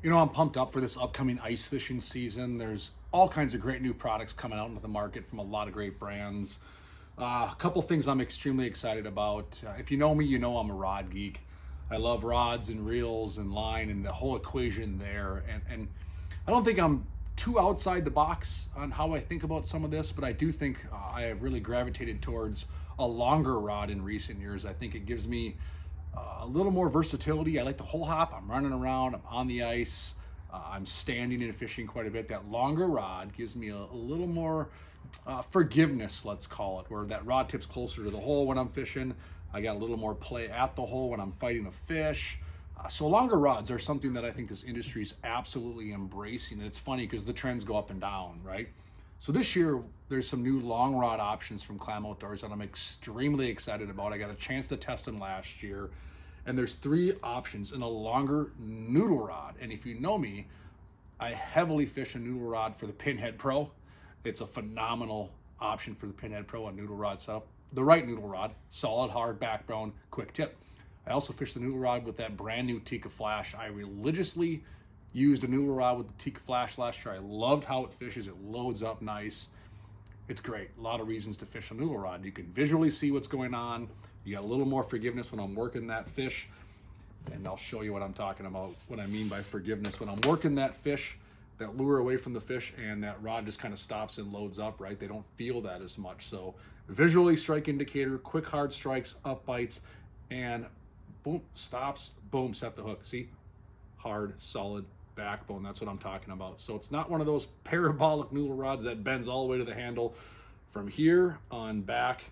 You know, I'm pumped up for this upcoming ice fishing season. There's all kinds of great new products coming out into the market from a lot of great brands. A couple things I'm extremely excited about. If you know me, you know I'm a rod geek. I love rods and reels and line and the whole equation there. And I don't think I'm too outside the box on how I think about some of this, but I do think I have really gravitated towards a longer rod in recent years. I think it gives me a little more versatility. I like the whole hop. I'm running around, I'm on the ice, I'm standing and fishing quite a bit. That longer rod gives me a little more forgiveness, let's call it, where that rod tip's closer to the hole when I'm fishing. I got a little more play at the hole when I'm fighting a fish. So longer rods are something that I think this industry is absolutely embracing. And it's funny because the trends go up and down, right? So this year, there's some new long rod options from Clam Outdoors that I'm extremely excited about. I got a chance to test them last year. And there's 3 options in a longer noodle rod. And if you know me, I heavily fish a noodle rod for the Pinhead Pro. It's a phenomenal option for the Pinhead Pro, a noodle rod setup. The right noodle rod, solid, hard backbone, quick tip. I also fish the noodle rod with that brand new Tikka Flash. I religiously used a noodle rod with the Tikka Flash last year. I loved how it fishes. It loads up nice. It's great. A lot of reasons to fish a noodle rod. You can visually see what's going on. You got a little more forgiveness when I'm working that fish. And I'll show you what I'm talking about, what I mean by forgiveness. When I'm working that fish, that lure away from the fish and that rod just kind of stops and loads up, right? They don't feel that as much. So visually strike indicator, quick hard strikes, up bites, and boom, stops, boom, set the hook. See? Hard, solid backbone. That's what I'm talking about. So it's not one of those parabolic noodle rods that bends all the way to the handle. From here on back,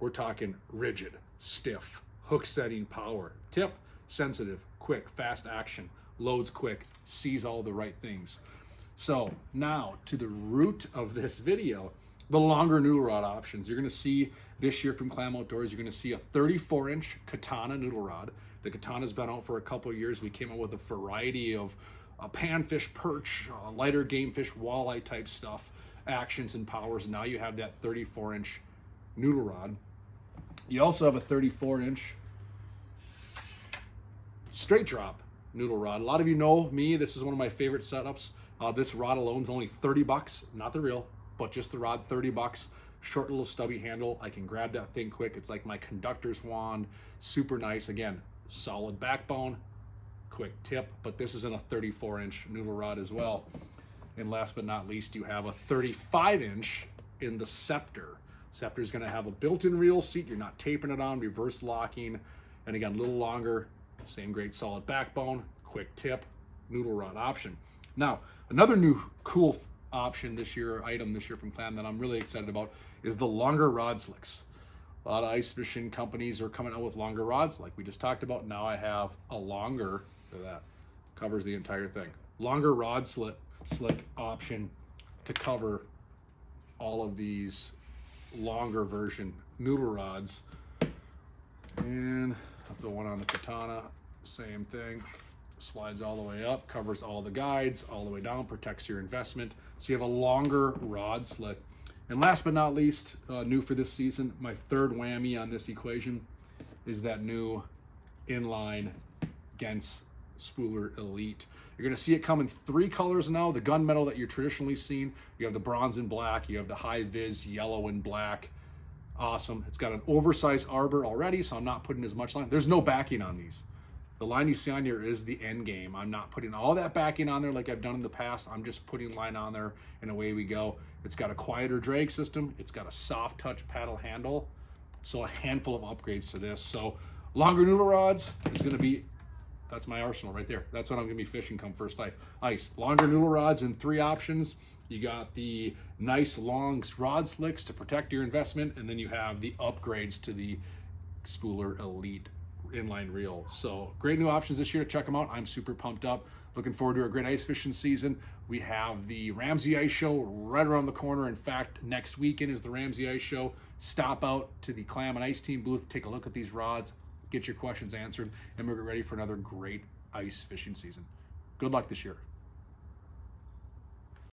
we're talking rigid, stiff, hook setting power, tip, sensitive, quick, fast action, loads quick, sees all the right things. So now to the root of this video, the longer noodle rod options. You're going to see this year from Clam Outdoors, you're going to see a 34-inch Katana noodle rod. The Katana's been out for a couple of years. We came up with a variety of panfish, perch, lighter game fish, walleye type stuff, actions and powers. Now you have that 34-inch noodle rod. You also have a 34-inch straight drop noodle rod. A lot of you know me. This is one of my favorite setups. This rod alone is only 30 bucks, not the reel, but just the rod, 30 bucks. Short little stubby handle. I can grab that thing quick. It's like my conductor's wand. Super nice. Again, solid backbone, quick tip, but this is in a 34-inch noodle rod as well. And last but not least, you have a 35-inch in the Scepter. Scepter is going to have a built-in reel seat. You're not taping it on, reverse locking. And again, a little longer, same great solid backbone, quick tip, noodle rod option. Now, another new cool option this year, item this year from Clam that I'm really excited about is the longer rod slicks. A lot of ice fishing companies are coming out with longer rods like we just talked about. Now I have a longer, look at that, covers the entire thing. Longer rod slick option to cover all of these longer version noodle rods. And the one on the Katana, same thing. Slides all the way up, covers all the guides, all the way down, protects your investment. So you have a longer rod slick. And last but not least, new for this season, my third whammy on this equation is that new inline Gens Spooler Elite. You're gonna see it come in 3 colors now. The gunmetal that you're traditionally seen. You have the bronze and black, you have the high vis yellow and black. Awesome. It's got an oversized arbor already, so I'm not putting as much line. There's no backing on these. The line you see on here is the end game. I'm not putting all that backing on there like I've done in the past. I'm just putting line on there and away we go. It's got a quieter drag system. It's got a soft touch paddle handle. So a handful of upgrades to this. So longer noodle rods is gonna be, that's my arsenal right there. That's what I'm gonna be fishing come first ice. Longer noodle rods in 3 options. You got the nice long rod slicks to protect your investment, and then you have the upgrades to the Spooler Elite inline reel. So great new options this year. Check them out. I'm super pumped up. Looking forward to a great ice fishing season. We have the Ramsey Ice Show right around the corner. In fact, next weekend is the Ramsey Ice Show. Stop out to the Clam and Ice Team booth, take a look at these rods, get your questions answered, and we're ready for another great ice fishing season. Good luck this year.